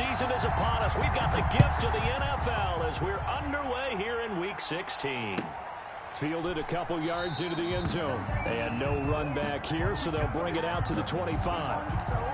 season is upon us. We've got the gift of the NFL as we're underway here in Week 16. Fielded a couple yards into the end zone. And no run back here, so they'll bring it out to the 25.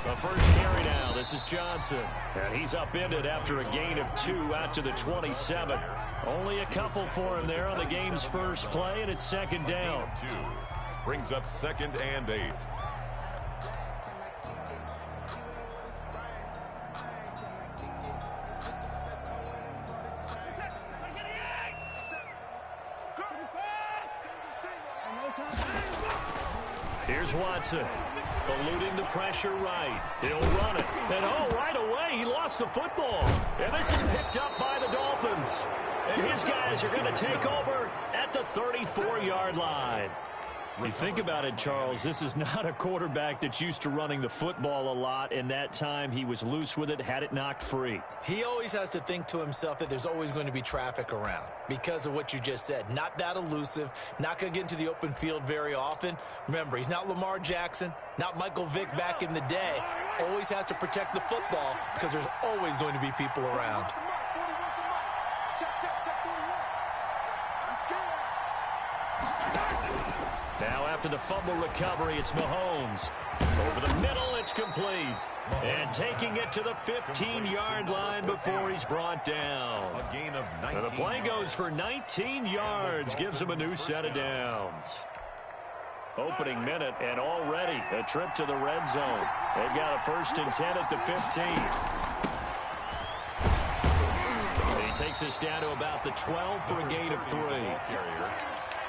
The first carry now. This is Johnson. And he's upended after a gain of 2 out to the 27. Only a couple for him there on the game's first play, and it's second down. Brings up 2nd and 8. Here's Watson. Eluding the pressure right. He'll run it. And right away, he lost the football. And this is picked up by the Dolphins. And his guys are going to take over at the 34-yard line. You think about it, Charles, this is not a quarterback that's used to running the football a lot, and that time he was loose with it, had it knocked free. He always has to think to himself that there's always going to be traffic around because of what you just said. Not that elusive, not going to get into the open field very often. Remember, he's not Lamar Jackson, not Michael Vick back in the day. Always has to protect the football because there's always going to be people around. Now after the fumble recovery, it's Mahomes. Over the middle, it's complete. And taking it to the 15-yard line before he's brought down. A gain of 19. And the play goes for 19 yards, gives him a new set of downs. Opening minute, and already a trip to the red zone. They've got a 1st and 10 at the 15. And he takes us down to about the 12 for a gain of 3.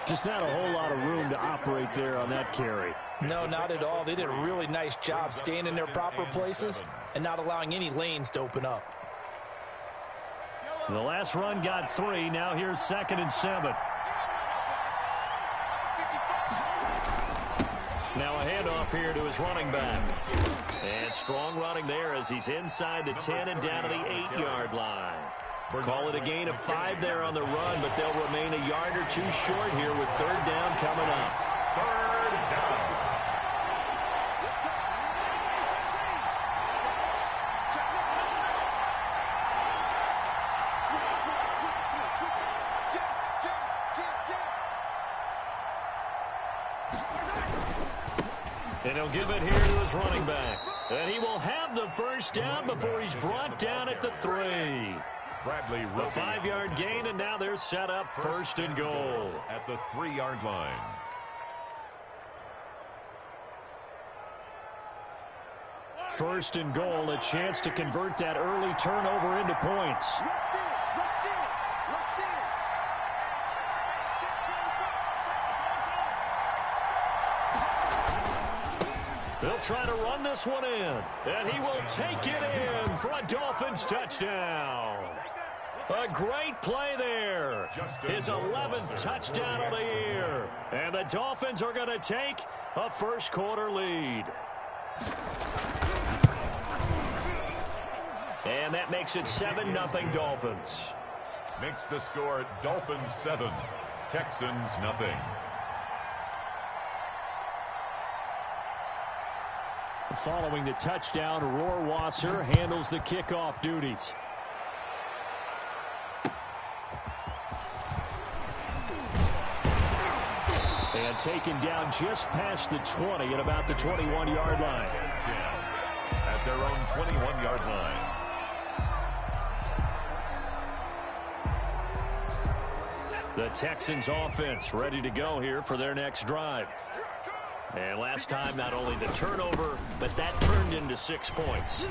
Just not a whole lot of room to operate there on that carry. No, not at all. They did a really nice job staying in their proper places and not allowing any lanes to open up. The last run got 3. Now here's 2nd and 7. Now a handoff here to his running back. And strong running there as he's inside the 10 and down to the 8-yard line. Call it a gain of 5 there on the run, but they'll remain a yard or 2 short here with 3rd down coming up. 3rd down. And he'll give it here to his running back. And he will have the 1st down before he's brought down at the 3. Bradley The 5-yard gain, and now they're set up 1st and goal. At the 3-yard line. First and goal, a chance to convert that early turnover into points. They'll try to run this one in, and he will take it in for a Dolphins touchdown. A great play there. His 11th touchdown of the year. And the Dolphins are going to take a first-quarter lead. And that makes it 7-0 Dolphins. Makes the score Dolphins 7, Texans nothing. Following the touchdown, Rohrwasser handles the kickoff duties. And taken down just past the 20 at about the 21-yard line. At their own 21-yard line. The Texans offense ready to go here for their next drive. And last time, not only the turnover, but that turned into 6 points.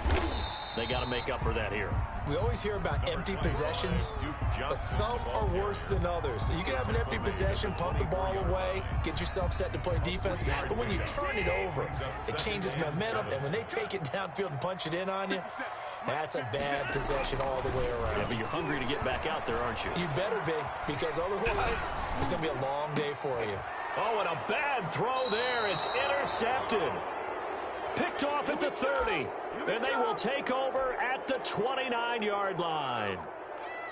They got to make up for that here. We always hear about empty possessions, but some are worse than others. So you can have an empty possession, pump the ball away, get yourself set to play defense. But when you turn it over, it changes momentum. And when they take it downfield and punch it in on you, That's a bad possession all the way around. Yeah, but you're hungry to get back out there, aren't you? You better be, because otherwise it's going to be a long day for you. Oh, and a bad throw there. It's intercepted. Picked off at the 30. And they will take over at the 29-yard line.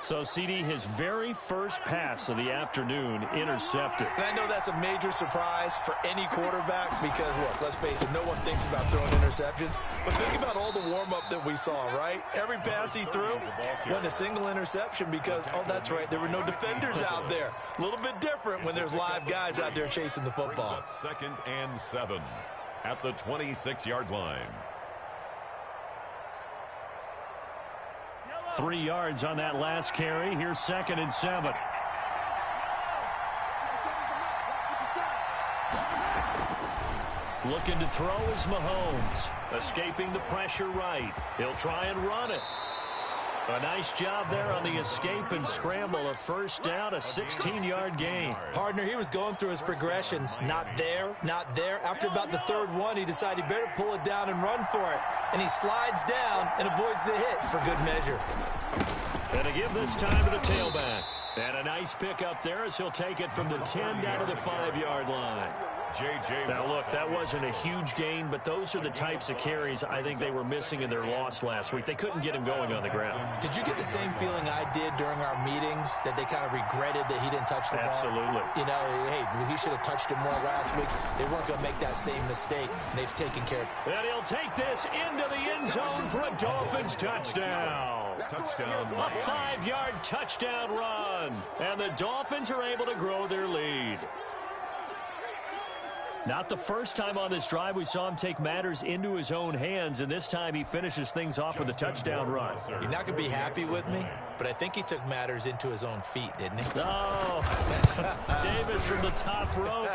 So, CD, his very first pass of the afternoon intercepted. And I know that's a major surprise for any quarterback because, look, let's face it, no one thinks about throwing interceptions. But think about all the warm-up that we saw, right? Every pass he threw wasn't a single interception because, oh, that's right, there were no defenders out there. A little bit different when there's live guys out there chasing the football. 2nd and 7 at the 26-yard line. 3 yards on that last carry. Here's 2nd and 7. Looking to throw is Mahomes. Escaping the pressure right. He'll try and run it. A nice job there on the escape and scramble. A first down, a 16-yard gain. Partner, he was going through his progressions. Not there, not there. After about the third one, he decided he better pull it down and run for it. And he slides down and avoids the hit for good measure. And to give this time to the tailback. And a nice pickup there as he'll take it from the 10 down to the 5-yard line. Now, look, that wasn't a huge gain, but those are the types of carries I think they were missing in their loss last week. They couldn't get him going on the ground. Did you get the same feeling I did during our meetings, that they kind of regretted that he didn't touch the ball? Absolutely. You know, hey, he should have touched it more last week. They weren't going to make that same mistake, and they've taken care of it. And he'll take this into the end zone for a Dolphins touchdown. Touchdown. A 5-yard touchdown run. And the Dolphins are able to grow their lead. Not the first time on this drive we saw him take matters into his own hands, and this time he finishes things off with a touchdown run. You're not going to be happy with me, but I think he took matters into his own feet, didn't he? Oh, Davis from the top rope.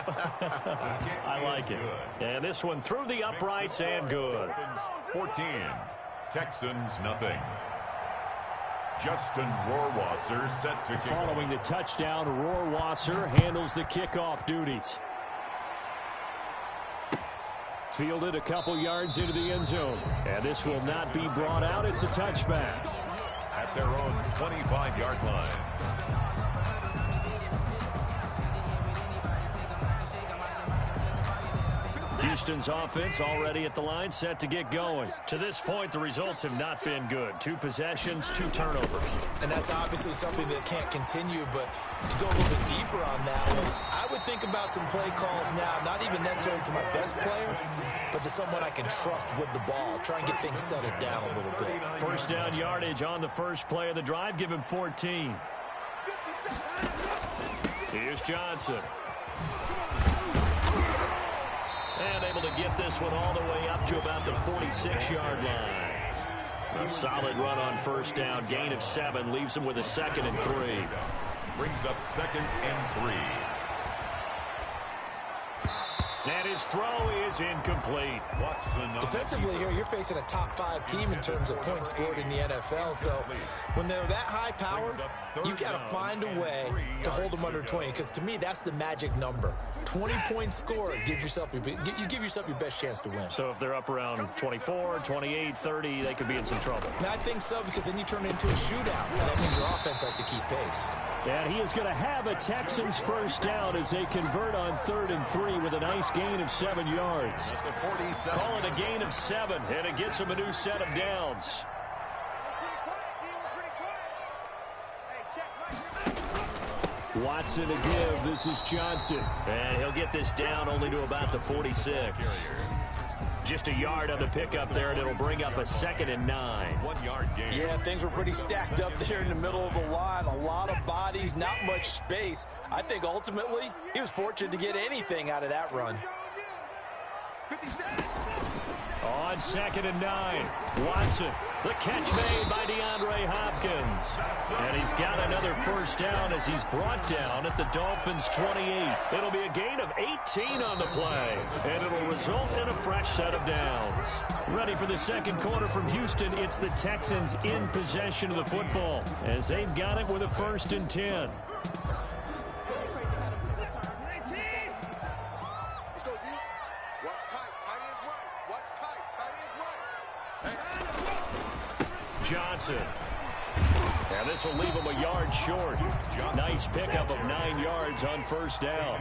I like it. And this one through the uprights and good. 14. Texans nothing. Justin Rohrwasser set to kick. Following the touchdown, Rohrwasser handles the kickoff duties. Fielded a couple yards into the end zone. And this will not be brought out. It's a touchback. At their own 25-yard line. Houston's offense already at the line, set to get going. To this point, the results have not been good. 2 possessions, 2 turnovers. And that's obviously something that can't continue, but to go a little bit deeper on that one, I would think about some play calls now, not even necessarily to my best player, but to someone I can trust with the ball. Try and get things settled down a little bit. First down yardage on the first play of the drive. Give him 14. Here's Johnson. And able to get this one all the way up to about the 46-yard line. A solid run on first down. Gain of 7 leaves him with a 2nd and 3. Brings up 2nd and 3. And his throw is incomplete. Defensively here, you're facing a top 5 team in terms of points scored in the NFL. So when they're that high powered, you got to find a way to hold them under 20. Because to me, that's the magic number. 20 points scored, you give yourself your best chance to win. So if they're up around 24, 28, 30, they could be in some trouble. And I think so, because then you turn it into a shootout. And that means your offense has to keep pace. And he is going to have a Texans first down as they convert on 3rd and 3 with a nice gain of 7 yards. Call it a gain of 7, and it gets him a new set of downs. Watson to give. This is Johnson. And he'll get this down only to about the 46. Just a yard on the pickup there, and it'll bring up a 2nd and 9. 1 yard gain. Yeah, things were pretty stacked up there in the middle of the line. A lot of bodies, not much space. I think ultimately he was fortunate to get anything out of that run. On 2nd and 9, Watson. The catch made by DeAndre Hopkins. And he's got another first down as he's brought down at the Dolphins' 28. It'll be a gain of 18 on the play. And it'll result in a fresh set of downs. Ready for the second quarter from Houston. It's the Texans in possession of the football as they've got it with a 1st and 10. Johnson. And this will leave him a yard short. Nice pickup of 9 yards on first down.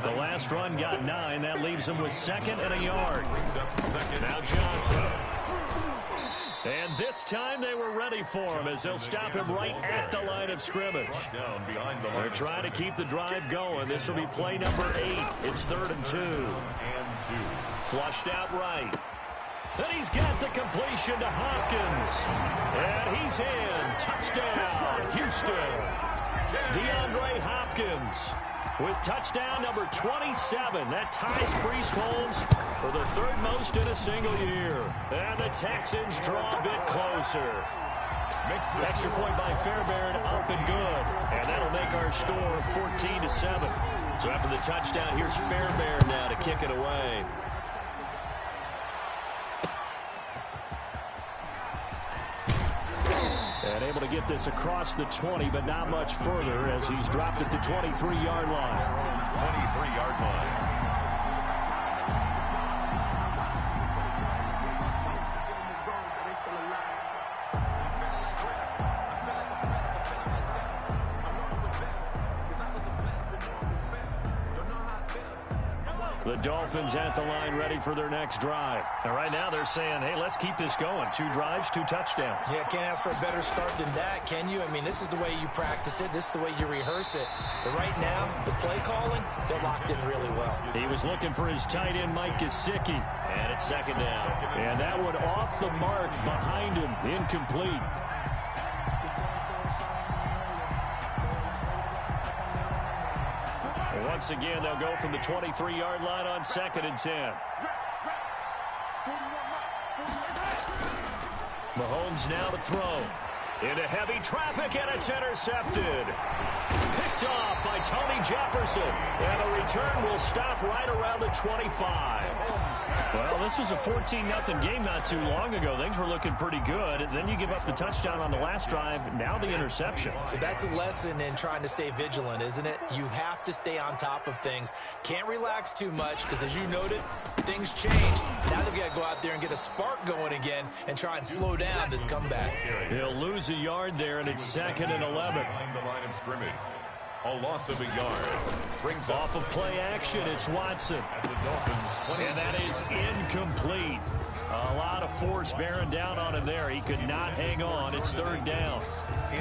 The last run got 9. That leaves him with 2nd and a yard. Now Johnson. And this time they were ready for him as they'll stop him right at the line of scrimmage. They're trying to keep the drive going. This will be play number 8. It's 3rd and 2. Flushed out right. Then he's got the completion to Hopkins. And he's in. Touchdown, Houston. DeAndre Hopkins with touchdown number 27. That ties Priest Holmes for the 3rd most in a single year. And the Texans draw a bit closer. Extra point by Fairbairn, up and good. And that'll make our score 14-7. So after the touchdown, here's Fairbairn now to kick it away. And able to get this across the 20, but not much further as he's dropped at the 23-yard line. 23-yard line. The Dolphins at the line ready for their next drive. And right now they're saying, hey, let's keep this going. 2 drives, 2 touchdowns. Yeah, can't ask for a better start than that, can you? I mean, this is the way you practice it. This is the way you rehearse it. But right now, the play calling, they're locked in really well. He was looking for his tight end, Mike Gesicki. And it's 2nd down. And that one off the mark behind him, incomplete. Once again, they'll go from the 23-yard line on 2nd and 10. Mahomes now to throw. Into heavy traffic, and it's intercepted. Picked off by Tony Jefferson. And the return will stop right around the 25. Well, this was a 14-0 game not too long ago. Things were looking pretty good. And then you give up the touchdown on the last drive. Now the interception. So that's a lesson in trying to stay vigilant, isn't it? You have to stay on top of things. Can't relax too much because, as you noted, things change. Now they've got to go out there and get a spark going again and try and slow down this comeback. He'll lose a yard there, and it's 2nd and 11. Behind the line of scrimmage. A loss of a yard. Brings off of play action, it's Watson. And that is incomplete. A lot of force bearing down on him there. He could not hang on. It's 3rd down.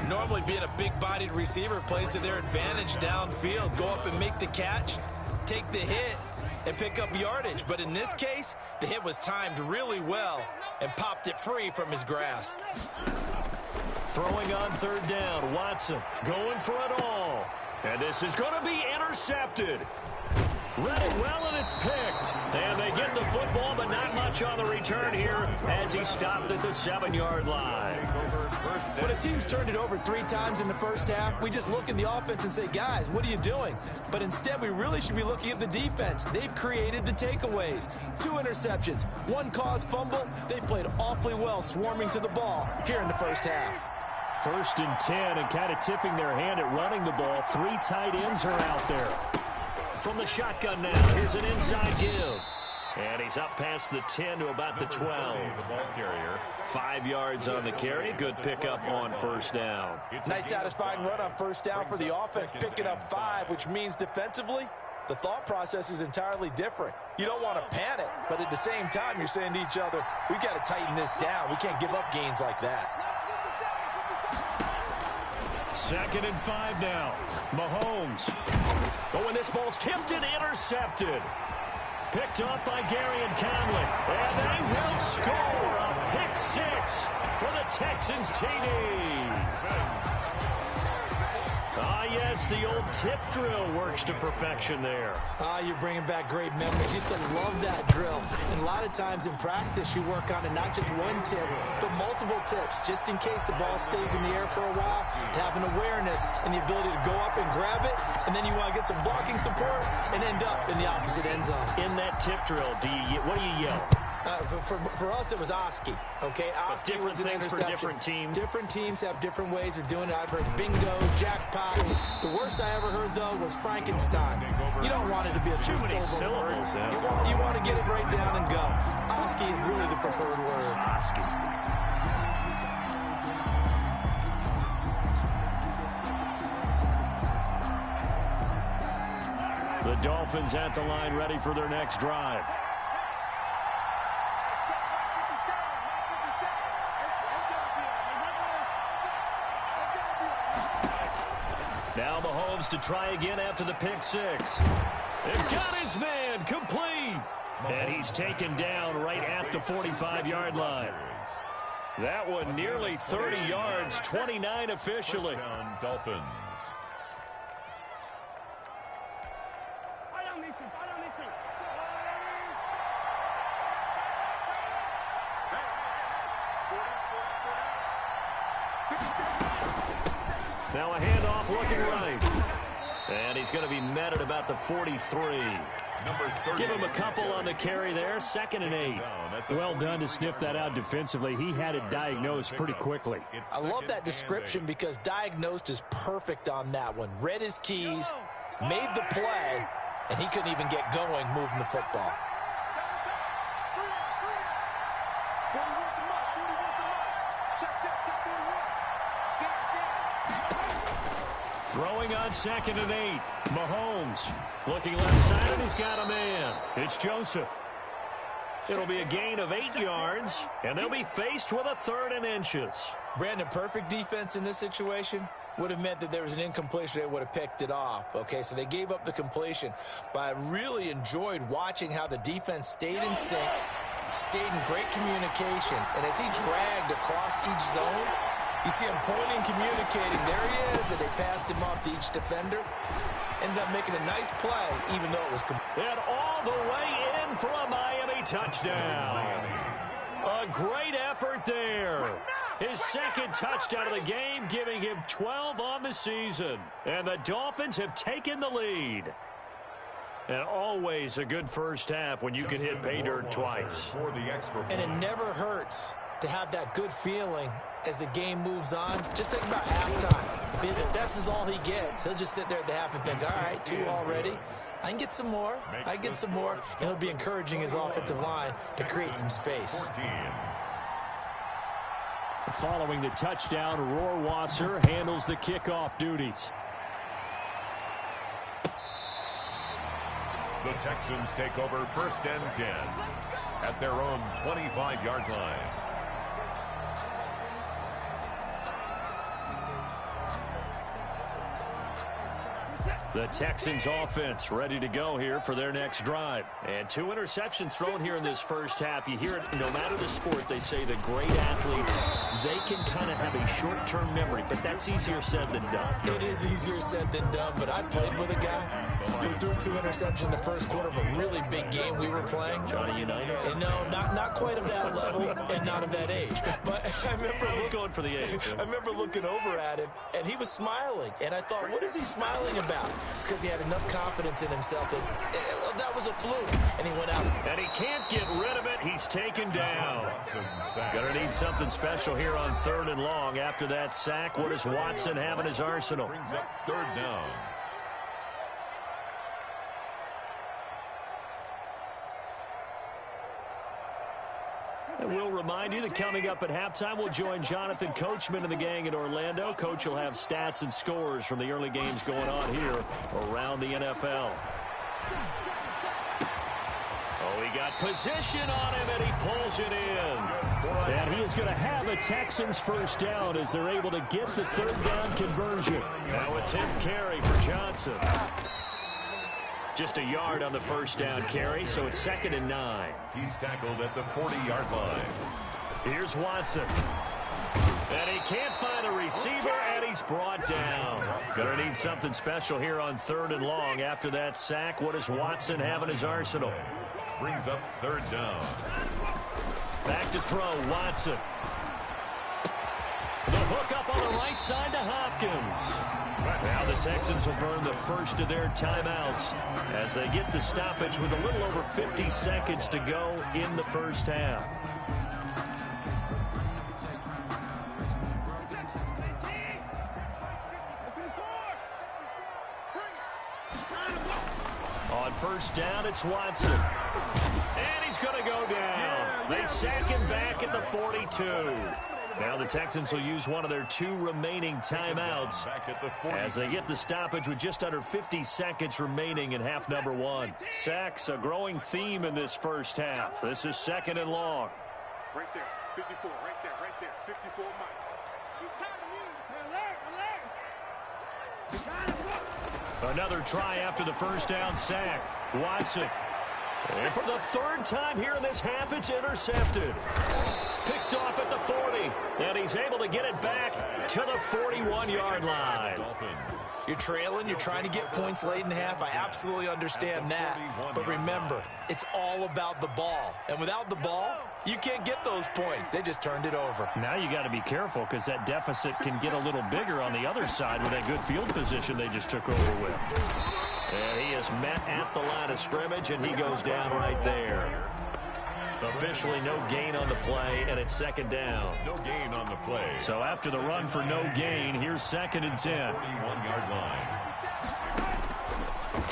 Normally being a big-bodied receiver plays to their advantage downfield. Go up and make the catch, take the hit, and pick up yardage. But in this case, the hit was timed really well and popped it free from his grasp. Throwing on 3rd down, Watson going for it all. And this is going to be intercepted. Read it well, and it's picked. And they get the football, but not much on the return here as he stopped at the 7-yard line. When a team's turned it over 3 times in the first half, we just look at the offense and say, guys, what are you doing? But instead, we really should be looking at the defense. They've created the takeaways. 2 interceptions, 1 caused fumble. They played awfully well swarming to the ball here in the first half. 1st and 10, and kind of tipping their hand at running the ball. 3 tight ends are out there. From the shotgun now, here's an inside give. And he's up past the 10 to about the 12. 5 yards on the carry. Good pickup on 1st down. Nice satisfying run on 1st down for the offense, picking up 5, which means defensively, the thought process is entirely different. You don't want to panic, but at the same time, you're saying to each other, we've got to tighten this down. We can't give up gains like that. 2nd and 5 now. Mahomes. Oh, and this ball's tipped and intercepted. Picked off by Gary and Conley. And they will score a pick 6 for the Texans TD. Yes, the old tip drill works to perfection there. You're bringing back great memories. Used to love that drill. And a lot of times in practice, you work on it, not just 1 tip, but multiple tips, just in case the ball stays in the air for a while, to have an awareness and the ability to go up and grab it, and then you want to get some blocking support and end up in the opposite end zone. In that tip drill, what do you yell? For us, it was Oski. Okay, Oski was an interception. For different teams. Different teams have different ways of doing it. I've heard bingo, jackpot. The worst I ever heard, though, was Frankenstein. You don't want it to be a too many syllables. Yeah. You want to get it right down and go. Oski is really the preferred word. Oski. The Dolphins at the line ready for their next drive. Now Mahomes to try again after the pick six. They've got his man complete. And he's taken down right at the 45-yard line. That one nearly 30 yards, 29 officially. Dolphins. Now a handoff looking right. And he's going to be met at about the 43. Give him a couple on the carry there. 2nd and 8. Well done to sniff that out defensively. He had it diagnosed pretty quickly. I love that description because diagnosed is perfect on that one. Read his keys, made the play, and he couldn't even get going moving the football. Throwing on 2nd and 8. Mahomes looking left side, and he's got a man. It's Joseph. It'll be a gain of 8 yards, and they'll be faced with a 3rd and inches. Brandon, perfect defense in this situation would have meant that there was an incompletion. They would have picked it off. Okay, so they gave up the completion. But I really enjoyed watching how the defense stayed in sync, stayed in great communication, and as he dragged across each zone, you see him pointing, communicating. There he is, and they passed him off to each defender. Ended up making a nice play, even though it was and all the way in for a Miami touchdown. A great effort there. His 2nd touchdown of the game, giving him 12 on the season. And the Dolphins have taken the lead. And always a good first half when you can hit pay dirt twice. And it never hurts to have that good feeling as the game moves on. Just think about halftime. If that's all he gets, he'll just sit there at the half and think, all right, 2 already. I can get some more. I can get some more. And he'll be encouraging his offensive line to create some space. Following the touchdown, Rohrwasser handles the kickoff duties. The Texans take over 1st and 10 at their own 25-yard line. The Texans offense ready to go here for their next drive. And 2 interceptions thrown here in this first half. You hear it, no matter the sport, they say the great athletes, they can kind of have a short-term memory, but that's easier said than done. It is easier said than done, but I played with a guy who threw 2 interceptions in the first quarter of a really big game we were playing. Johnny Unitas? And no, not quite of that level and not of that age. But I remember he's going for the age. I remember looking over at him, and he was smiling. And I thought, what is he smiling about? It's because he had enough confidence in himself that was a fluke. And he went out. And he can't get rid of it. He's taken down. Gonna need something special here on 3rd and long. After that sack, what does Watson have in his arsenal? Brings up 3rd down. And we'll remind you that coming up at halftime, we'll join Jonathan Coachman and the gang in Orlando. Coach will have stats and scores from the early games going on here around the NFL. Oh, he got position on him, and he pulls it in. And he is going to have a Texans first down as they're able to get the 3rd down conversion. Now a 10th carry for Johnson. Just a yard on the first down carry, so it's 2nd and 9. He's tackled at the 40-yard line. Here's Watson. And he can't find a receiver, and he's brought down. Gonna need something special here on 3rd and long. After that sack, what does Watson have in his arsenal? Brings up 3rd down. Back to throw, Watson. The hook up on the right side to Hopkins. Now the Texans will burn the first of their timeouts as they get the stoppage with a little over 50 seconds to go in the first half. On first down, it's Watson. And he's going to go down. They sack him back at the 42. Now the Texans will use one of their 2 remaining timeouts as they get the stoppage with just under 50 seconds remaining in half number 1. Sacks, a growing theme in this first half. This is 2nd and long. Right there, 54, right there, 54 Mike. He's tired of you. Another try after the first down sack. Watson. And for the 3rd time here in this half, it's intercepted. Picked off at the 40. And he's able to get it back to the 41-yard line. You're trailing. You're trying to get points late in half. I absolutely understand that. But remember, it's all about the ball. And without the ball, you can't get those points. They just turned it over. Now you got to be careful because that deficit can get a little bigger on the other side with that good field position they just took over with. And he is met at the line of scrimmage, and he goes down right there. Officially no gain on the play, and it's 2nd down. No gain on the play. So after the run for no gain, here's 2nd and 10. 41-yard line.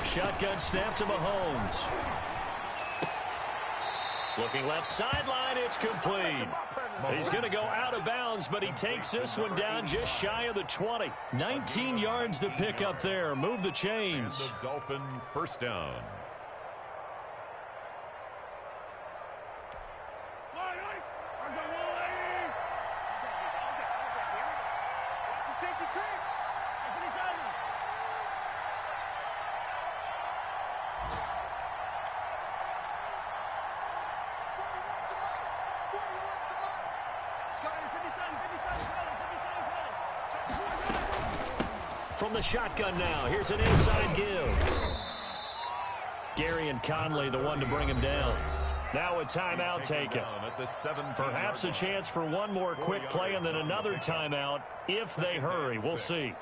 Shotgun snap to Mahomes. Looking left sideline, it's complete. He's going to go out of bounds, but he takes this one down just shy of the 20. 19 yards to pick up there. Move the chains. And the Dolphin first down. From the shotgun now, here's an inside give. Gary and Conley, the one to bring him down. Now a timeout taken. Perhaps a chance for one more quick play and then another timeout if they hurry. We'll see.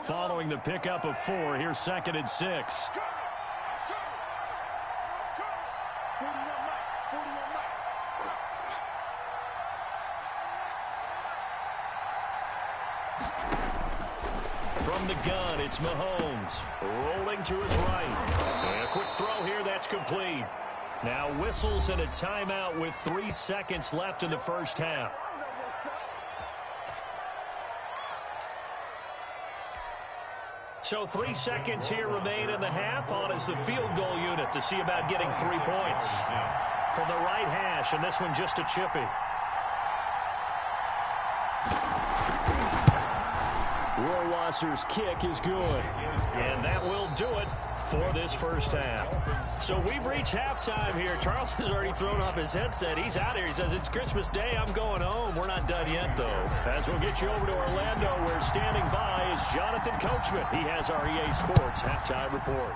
Following the pickup of 4, here's 2nd and 6. From the gun, it's Mahomes. Rolling to his right. And a quick throw here, that's complete. Now whistles and a timeout with 3 seconds left in the first half. So 3 seconds here remain in the half. On is the field goal unit to see about getting 3 points. From the right hash, and this one just a chippy. Rohrwasser's kick is good. And that will do it for this first half. So we've reached halftime here. Charles has already thrown off his headset. He's out here. He says, it's Christmas Day. I'm going home. We're not done yet, though. As we'll get you over to Orlando, where standing by is Jonathan Coachman. He has our EA Sports halftime report.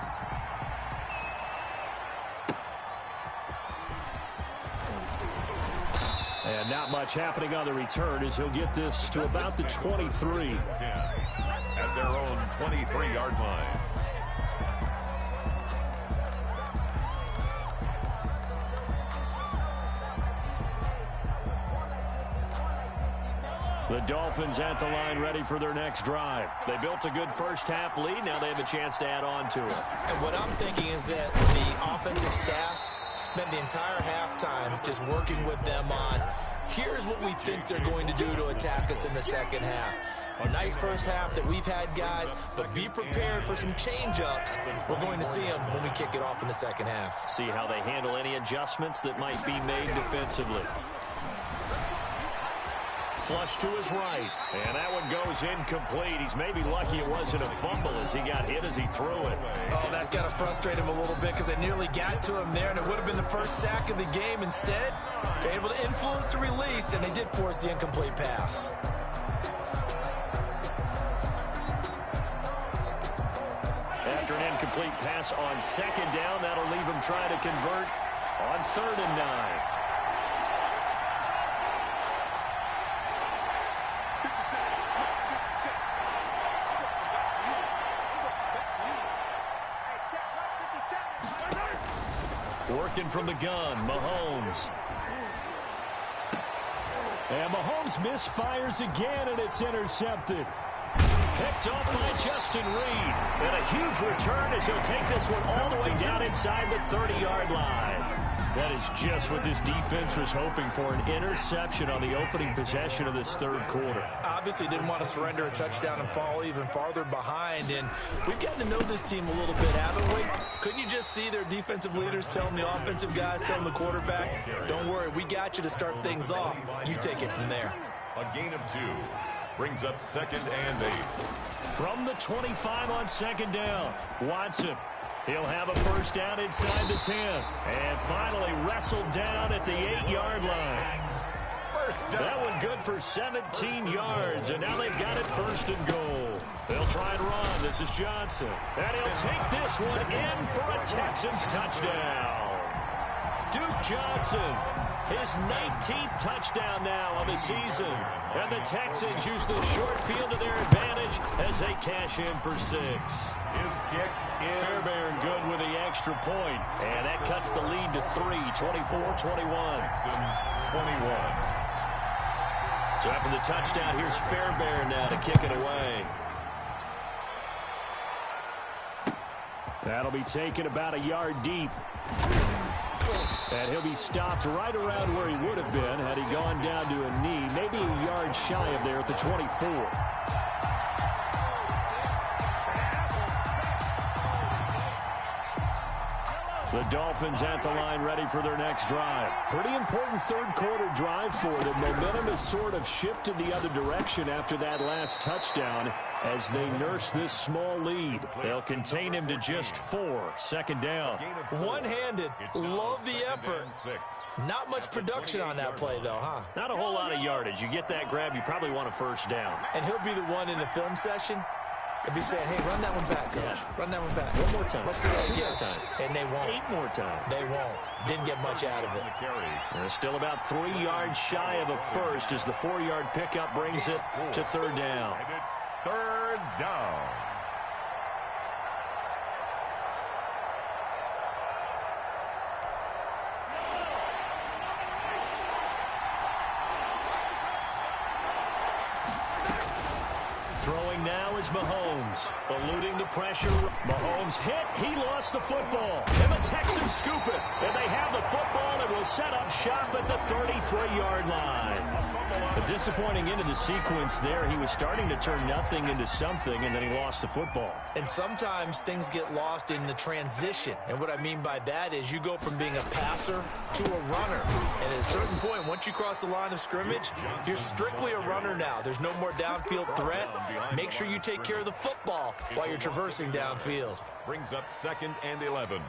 And not much happening on the return as he'll get this to about the 23. At their own 23-yard line. The Dolphins at the line ready for their next drive. They built a good first half lead. Now they have a chance to add on to it. And what I'm thinking is that the offensive staff spent the entire halftime just working with them on, here's what we think they're going to do to attack us in the second half. A nice first half that we've had, guys, but be prepared for some change-ups. We're going to see them when we kick it off in the second half. See how they handle any adjustments that might be made defensively. Flush to his right, and that one goes incomplete. He's maybe lucky it wasn't a fumble as he got hit as he threw it. Oh, that's got to frustrate him a little bit because they nearly got to him there, and it would have been the first sack of the game. Instead, they're able to influence the release, and they did force the incomplete pass. After an incomplete pass on second down, that'll leave him trying to convert on 3rd and 9. Working from the gun, Mahomes. And Mahomes misfires again, and it's intercepted. Picked off by Justin Reed. And a huge return as he'll take this one all the way down inside the 30-yard line. That is just what this defense was hoping for, an interception on the opening possession of this third quarter. Obviously didn't want to surrender a touchdown and fall even farther behind, and we've gotten to know this team a little bit, haven't we? Couldn't you just see their defensive leaders telling the offensive guys, telling the quarterback, don't worry, we got you to start things off. You take it from there. A gain of 2 brings up 2nd and 8. From the 25 on 2nd down, Watson. He'll have a first down inside the 10. And finally wrestled down at the 8-yard line. That one good for 17 yards. And now they've got it 1st and goal. They'll try and run. This is Johnson. And he'll take this one in for a Texans touchdown. Duke Johnson, his 19th touchdown now on the season. And the Texans use the short field to their advantage as they cash in for 6. His kick is Fairbairn good with the extra point. And that cuts the lead to 3, 24-21. Texans 21. So after the touchdown, here's Fairbairn now to kick it away. That'll be taken about a yard deep. And he'll be stopped right around where he would have been had he gone down to a knee, maybe a yard shy of there at the 24. The Dolphins at the line ready for their next drive. Pretty important third quarter drive for them. Momentum has sort of shifted the other direction after that last touchdown as they nurse this small lead. They'll contain him to just 4. 2nd down. One-handed. Love the effort. Not much production on that play, though, huh? Not a whole lot of yardage. You get that grab, you probably want a first down. And he'll be the one in the film session if he's saying, hey, run that one back, coach. Yeah. Run that one back. One more time. Let's see that again. One more time. And they won't. 8 more times. They won't. Didn't get much out of it. They're still about 3 yards shy of a first as the 4-yard pickup brings it to 3rd down. And it's 3rd down. Throwing now is Mahomes, eluding the pressure. Mahomes hit. He lost the football. And the Texans scoop it. And they have the football and will set up shop at the 33-yard line. A disappointing end of the sequence there. He was starting to turn nothing into something, and then he lost the football. And sometimes things get lost in the transition. And what I mean by that is you go from being a passer to a runner. And at a certain point, once you cross the line of scrimmage, you're strictly a runner now. There's no more downfield threat. Make sure you take care of the football while you're traversing downfield. Brings up 2nd and 11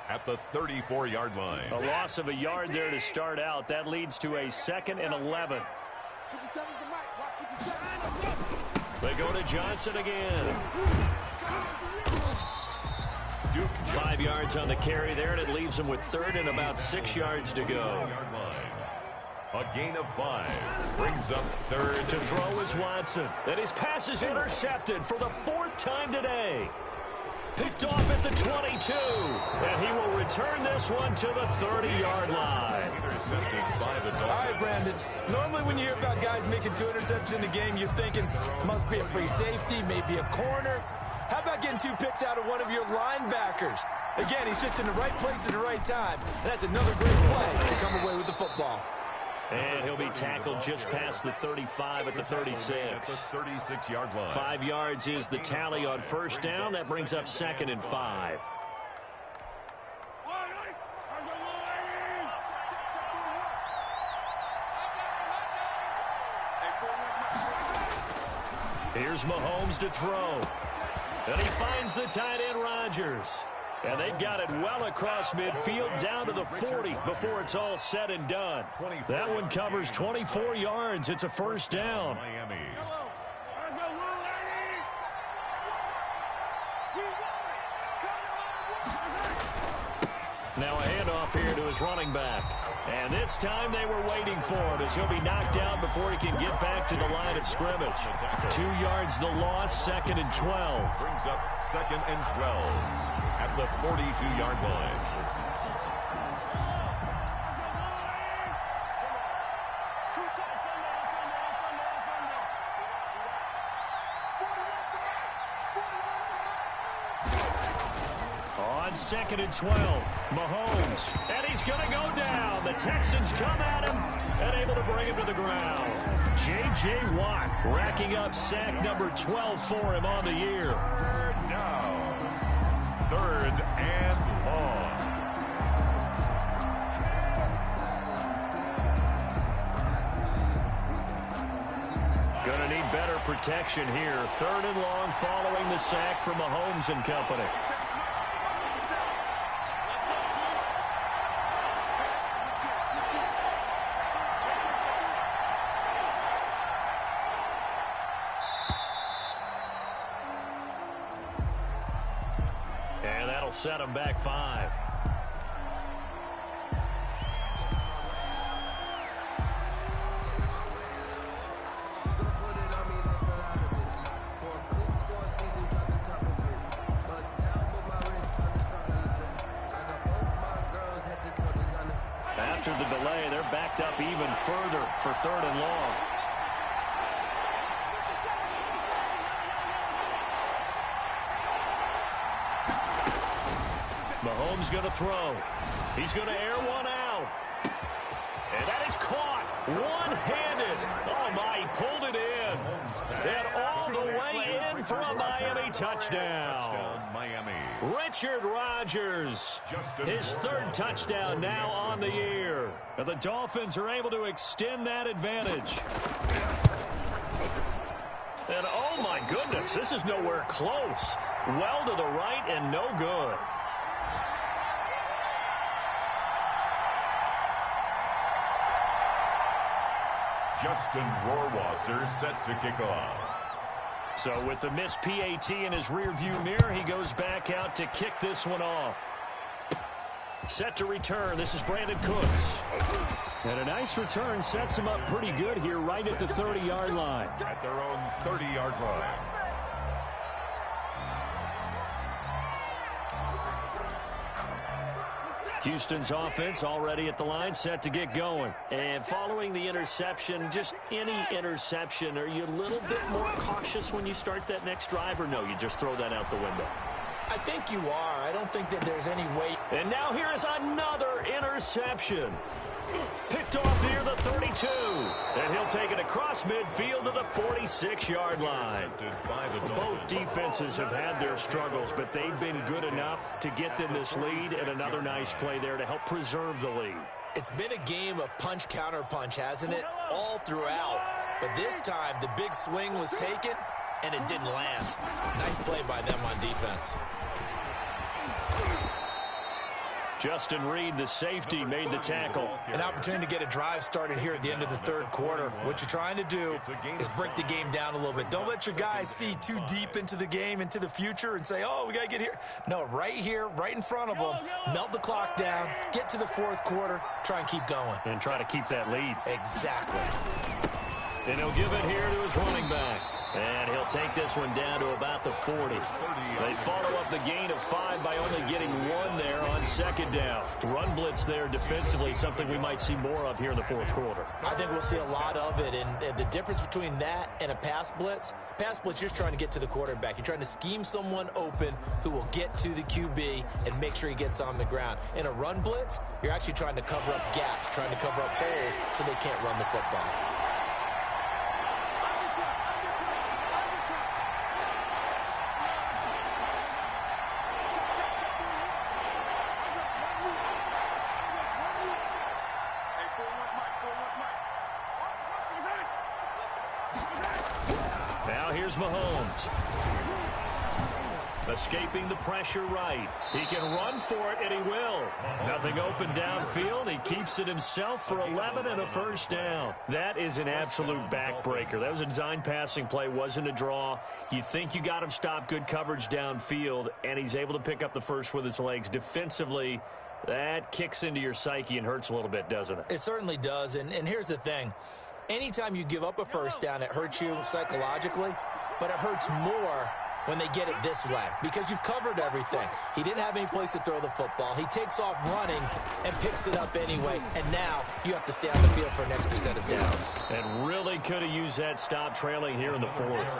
at the 34-yard line. A loss of a yard there to start out. That leads to a 2nd and 11. 57's the mic. Watch 57. They go to Johnson again. 5 yards on the carry there, and it leaves them with 3rd and about 6 yards to go. A gain of 5 brings up 3rd. To throw is Watson. And his pass is intercepted for the 4th time today. Picked off at the 22. And he will return this one to the 30-yard line. All right, Brandon. Normally when you hear about guys making 2 interceptions in a game, you're thinking, must be a free safety, maybe a corner. How about getting 2 picks out of one of your linebackers? Again, he's just in the right place at the right time. And that's another great play to come away with the football. And he'll be tackled just past the 35 at the 36. 36-yard line. 5 yards is the tally on first down. That brings up 2nd and 5. Here's Mahomes to throw. And he finds the tight end, Rodgers. And they've got it well across midfield down to the 40 before it's all said and done. That one covers 24 yards. It's a first down. Miami. Now a handoff here to his running back. And this time they were waiting for him as he'll be knocked down before he can get back to the line of scrimmage. 2 yards the loss, 2nd and 12. Brings up 2nd and 12 at the 42-yard line. On 2nd and 12, Mahomes. And he's going to go down. The Texans come at him and able to bring him to the ground. J.J. Watt racking up sack number 12 for him on the year. Now, 3rd and long. Going to need better protection here. 3rd and long following the sack from Mahomes and company. And that'll set him back 5. After the delay, they're backed up even further for 3rd and long. Mahomes going to throw. He's going to air one out. And that is caught one-handed. Oh, my, he pulled it in. And all the way in for a Miami touchdown. Miami. Richard Rodgers, his 3rd touchdown now on the year. And the Dolphins are able to extend that advantage. And oh my goodness, this is nowhere close. Well to the right and no good. Justin Rohrwasser set to kick off. So with the missed PAT in his rearview mirror, he goes back out to kick this one off. Set to return. This is Brandon Cooks. And a nice return sets him up pretty good here right at the 30-yard line. At their own 30-yard line. Houston's offense already at the line, set to get going. And following the interception, just any interception, are you a little bit more cautious when you start that next drive, or no, you just throw that out the window? I think you are. I don't think that there's any way. And now here is another interception. Picked off near the 32. And he'll take it across midfield to the 46-yard line. Both defenses have had their struggles, but they've been good enough to get them this lead, and another nice play there to help preserve the lead. It's been a game of punch-counter-punch, hasn't it? All throughout. But this time, the big swing was taken, and it didn't land. Nice play by them on defense. Justin Reed, the safety, made the tackle. An opportunity to get a drive started here at the end of the 3rd quarter. What you're trying to do is break the game down a little bit. Don't let your guys see too deep into the game, into the future, and say, oh, we got to get here. No, right here, right in front of them, melt the clock down, get to the 4th quarter, try and keep going. And try to keep that lead. Exactly. And he'll give it here to his running back. And he'll take this one down to about the 40. They follow up the gain of 5 by only getting 1 there on 2nd down. Run blitz there defensively, something we might see more of here in the 4th quarter. I think we'll see a lot of it, and the difference between that and a pass blitz, you're just trying to get to the quarterback. You're trying to scheme someone open who will get to the QB and make sure he gets on the ground. In a run blitz, you're actually trying to cover up gaps, trying to cover up holes so they can't run the football. Now here's Mahomes. Escaping the pressure right. He can run for it, and he will. Nothing open downfield. He keeps it himself for 11 and a 1st down. That is an absolute backbreaker. That was a design passing play, wasn't a draw. You think you got him stopped, good coverage downfield, and he's able to pick up the first with his legs. Defensively, that kicks into your psyche and hurts a little bit, doesn't it? It certainly does, and here's the thing. Anytime you give up a 1st down, it hurts you psychologically, but it hurts more when they get it this way because you've covered everything. He didn't have any place to throw the football. He takes off running and picks it up anyway, and now you have to stay on the field for an extra set of downs. And really could have used that stop trailing here in the fourth.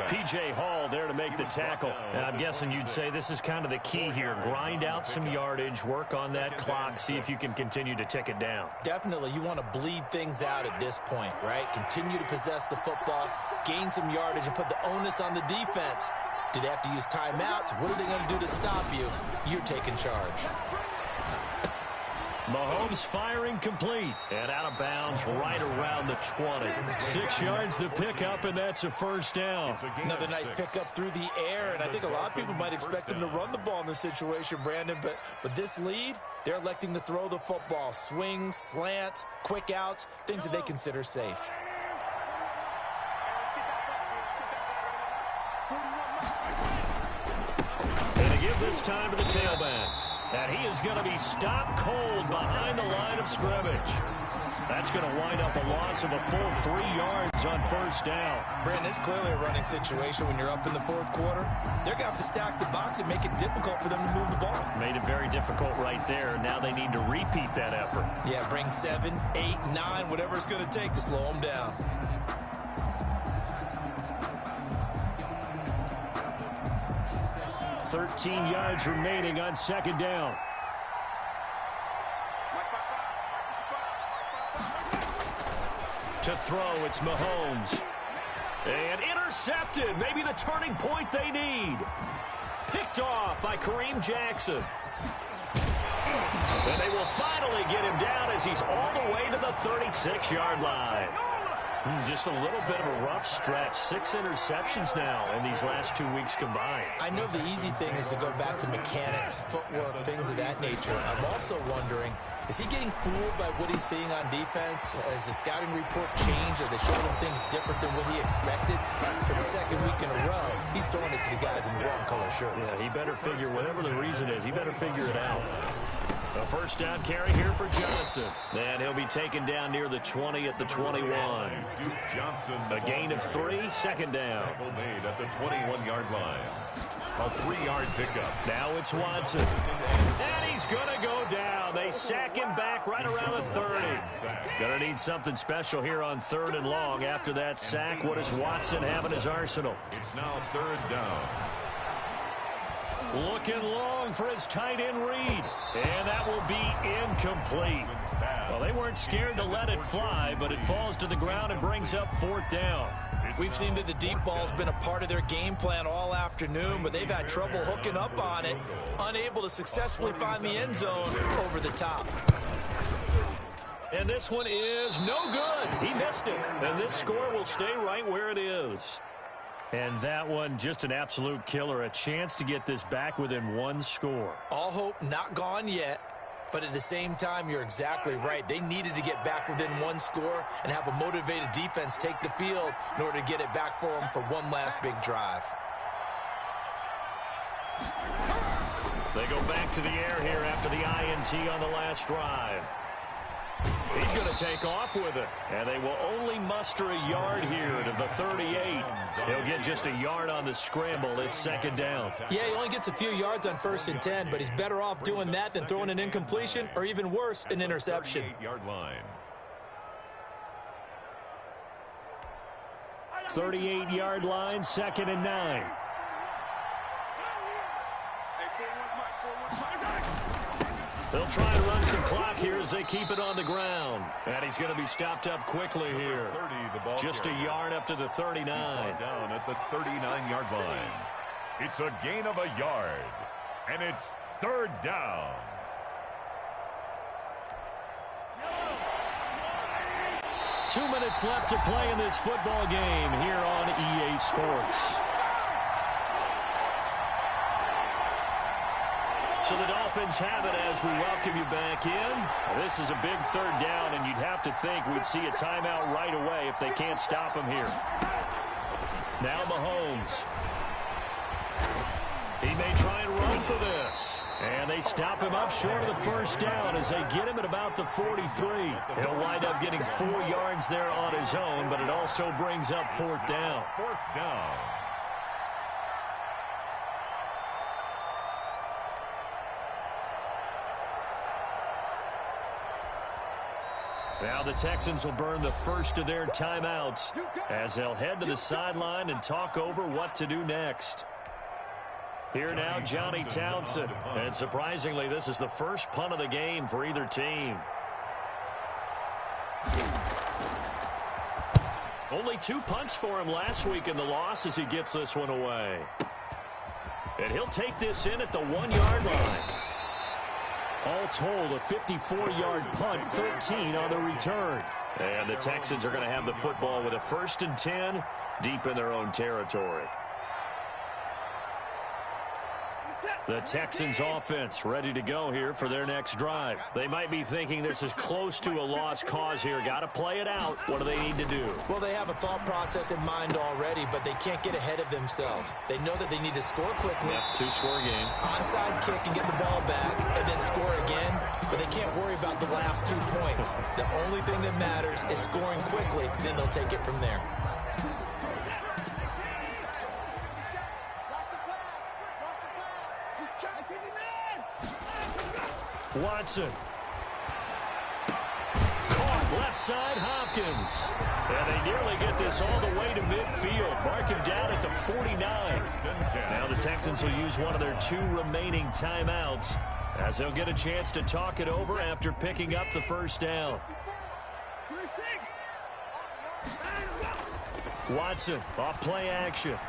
P.J. Hall there to make the tackle. And I'm guessing you'd say this is kind of the key here. Grind out some yardage, work on that clock, see if you can continue to tick it down. Definitely, you want to bleed things out at this point, right? Continue to possess the football, gain some yardage, and put the onus on the defense. Do they have to use timeouts? What are they going to do to stop you? You're taking charge. Mahomes firing complete and out of bounds right around the 20. 6 yards the pickup, and that's a first down. Another nice pickup through the air, and I think a lot of people might expect him to run the ball in this situation, Brandon, but with this lead, they're electing to throw the football. Swings, slants, quick outs, things that they consider safe. And to give this time to the tailback. And he is going to be stopped cold behind the line of scrimmage. That's going to wind up a loss of a full 3 yards on first down. Brandon, it's clearly a running situation when you're up in the fourth quarter. They're going to have to stack the box and make it difficult for them to move the ball. Made it very difficult right there. Now they need to repeat that effort. Yeah, bring 7, 8, 9, whatever it's going to take to slow them down. $13 yards remaining on second down. To throw, it's Mahomes. And intercepted. Maybe the turning point they need. Picked off by Kareem Jackson. And they will finally get him down as he's all the way to the 36-yard line. Just a little bit of a rough stretch. 6 interceptions now in these last 2 weeks combined. I know the easy thing is to go back to mechanics, footwork, things of that nature. I'm also wondering, is he getting fooled by what he's seeing on defense? Has the scouting report changed? Are they showing him things different than what he expected? For the second week in a row, he's throwing it to the guys in the wrong color shirts. Yeah, he better figure, whatever the reason is, he better figure it out. A first down carry here for Johnson. And he'll be taken down near the 20 at the 21. A gain of 3, second down. Made at the 21-yard line. A 3-yard pickup. Now it's Watson. And he's going to go down. They sack him back right around the 30. Going to need something special here on 3rd and long. After that sack, what does Watson have in his arsenal? It's now 3rd down. Looking long for his tight end read. And that will be incomplete. Well, they weren't scared to let it fly, but it falls to the ground and brings up 4th down. We've seen that the deep ball's been a part of their game plan all afternoon, but they've had trouble hooking up on it, unable to successfully find the end zone over the top. And this one is no good. He missed it. And this score will stay right where it is. And that one, just an absolute killer. A chance to get this back within 1 score. All hope not gone yet, but at the same time, you're exactly right. They needed to get back within 1 score and have a motivated defense take the field in order to get it back for them for one last big drive. They go back to the air here after the INT on the last drive. He's going to take off with it. And they will only muster a yard here to the 38. He'll get just a yard on the scramble. It's second down. Yeah, he only gets a few yards on 1st and 10, but he's better off doing that than throwing an incompletion or even worse, an interception. 38-yard line. 38-yard line, 2nd and 9. They'll try and run some clock here as they keep it on the ground. And he's going to be stopped up quickly here. Just a yard up to the 39. Down at the 39-yard line. It's a gain of a yard. And it's 3rd down. Two minutes left to play in this football game here on EA Sports. So the Dolphins have it as we welcome you back in. This is a big 3rd down, and you'd have to think we'd see a timeout right away if they can't stop him here. Now Mahomes. He may try and run for this. And they stop him up short of the 1st down as they get him at about the 43. He'll wind up getting 4 yards there on his own, but it also brings up 4th down. 4th down. Now the Texans will burn the first of their timeouts as they'll head to the sideline and talk over what to do next. Here now, Johnny Townsend. And surprisingly, this is the first punt of the game for either team. Only 2 punts for him last week in the loss as he gets this one away. And he'll take this in at the 1-yard line. All told, a 54-yard punt, 13 on the return. And the Texans are going to have the football with a 1st and 10 deep in their own territory. The Texans offense ready to go here for their next drive. They might be thinking this is close to a lost cause here. Got to play it out. What do they need to do? Well, they have a thought process in mind already, but they can't get ahead of themselves. They know that they need to score quickly. Yep, 2-score game. Onside kick and get the ball back and then score again, but they can't worry about the last 2 points. The only thing that matters is scoring quickly, then they'll take it from there. Watson. Caught left side, Hopkins. And they nearly get this all the way to midfield. Mark him down at the 49. Now the Texans will use one of their 2 remaining timeouts as they'll get a chance to talk it over after picking up the first down. Watson off play action.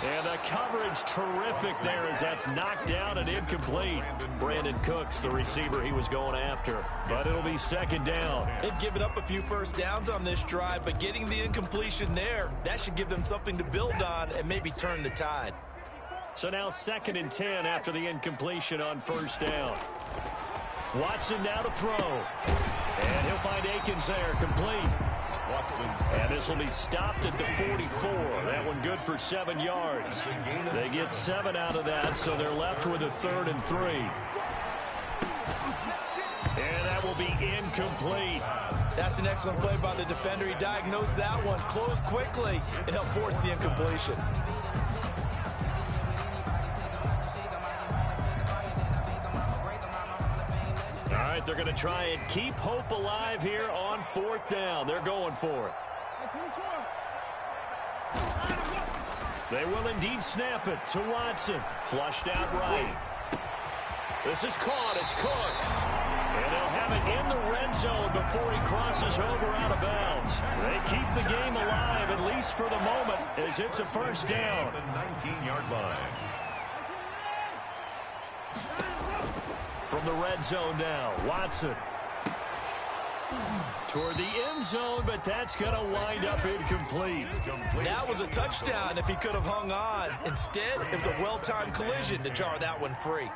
And the coverage terrific there as that's knocked down and incomplete. Brandon Cooks, the receiver he was going after. But it'll be 2nd down. They've given up a few first downs on this drive, but getting the incompletion there, that should give them something to build on and maybe turn the tide. So now 2nd and 10 after the incompletion on 1st down. Watson now to throw. And he'll find Akins there, complete. And this will be stopped at the 44. That one good for 7 yards. They get 7 out of that, so they're left with a 3rd and 3. And that will be incomplete. That's an excellent play by the defender. He diagnosed that one, closed quickly, and helped force the incompletion. All right, they're going to try and keep hope alive here on 4th down. They're going for it. They will indeed snap it to Watson. Flushed out right. This is caught. It's Cooks. And they'll have it in the red zone before he crosses over out of bounds. They keep the game alive, at least for the moment, as it's a 1st down. The 19-yard line. From the red zone now, Watson. Toward the end zone, but that's going to wind up incomplete. That was a touchdown if he could have hung on. Instead, it was a well-timed collision to jar that one free.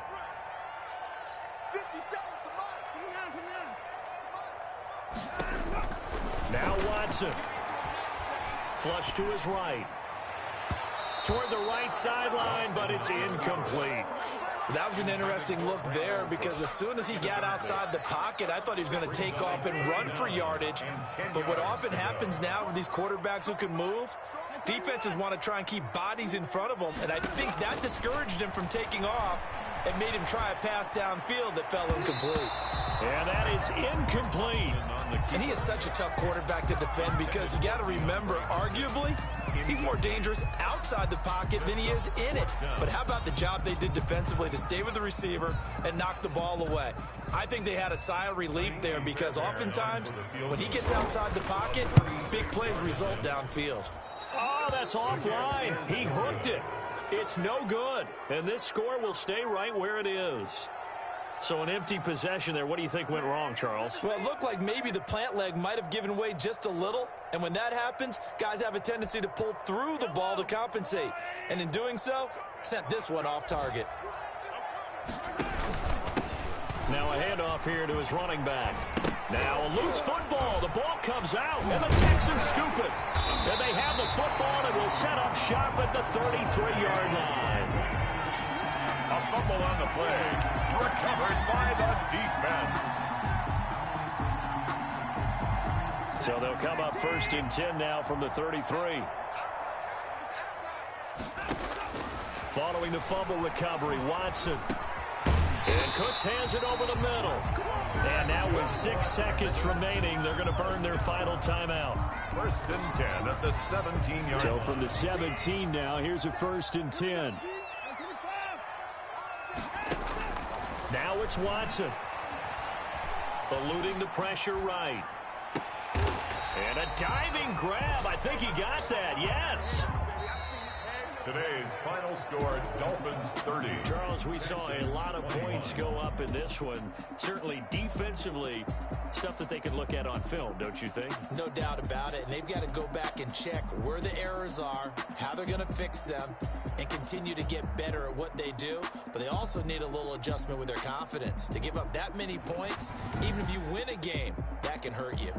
Now Watson. Flush to his right. Toward the right sideline, but it's incomplete. That was an interesting look there because as soon as he got outside the pocket, I thought he was going to take off and run for yardage. But what often happens now with these quarterbacks who can move, defenses want to try and keep bodies in front of them, and I think that discouraged him from taking off and made him try a pass downfield that fell incomplete. And that is incomplete. And he is such a tough quarterback to defend because you got to remember, arguably, he's more dangerous outside the pocket than he is in it. But how about the job they did defensively to stay with the receiver and knock the ball away? I think they had a sigh of relief there because oftentimes when he gets outside the pocket, big plays result downfield. Oh, that's offline. He hooked it. It's no good. And this score will stay right where it is. So an empty possession there. What do you think went wrong, Charles? Well, it looked like maybe the plant leg might have given way just a little. And when that happens, guys have a tendency to pull through the ball to compensate. And in doing so, sent this one off target. Now a handoff here to his running back. Now a loose football. The ball comes out, and the Texans scoop it. And they have the football and will set up shop at the 33-yard line. A fumble on the play. Recovered by the defense. So they'll come up 1st and 10 now from the 33. Following the fumble recovery, Watson. And Cooks hands it over the middle. And now with 6 seconds remaining, they're going to burn their final timeout. 1st and 10 at the 17-yard So line. from the 17 now, here's a 1st and 10. Now it's Watson. Eluding the pressure right. And a diving grab. I think he got that. Yes. Today's final score, Dolphins 30. Charles, we saw a lot of points go up in this one. Certainly defensively, stuff that they can look at on film, don't you think? No doubt about it. And they've got to go back and check where the errors are, how they're going to fix them, and continue to get better at what they do. But they also need a little adjustment with their confidence. To give up that many points, even if you win a game, that can hurt you.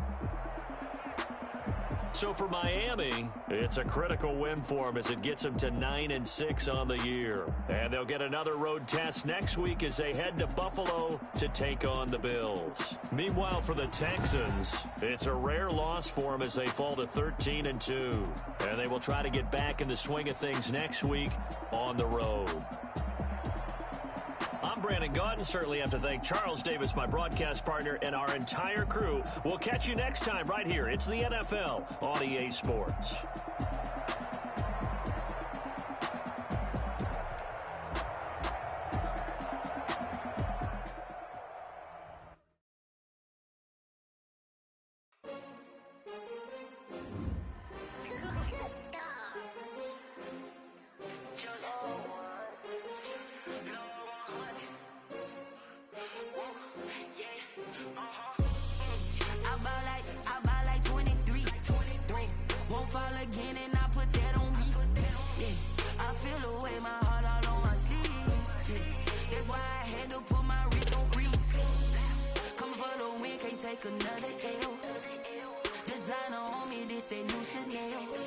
So for Miami, it's a critical win for them as it gets them to 9-6 on the year. And they'll get another road test next week as they head to Buffalo to take on the Bills. Meanwhile, for the Texans, it's a rare loss for them as they fall to 13-2. And they will try to get back in the swing of things next week on the road. I'm Brandon Gaudin. Certainly have to thank Charles Davis, my broadcast partner, and our entire crew. We'll catch you next time right here. It's the NFL on EA Sports. Another L. Designer on me, this they new Chanel.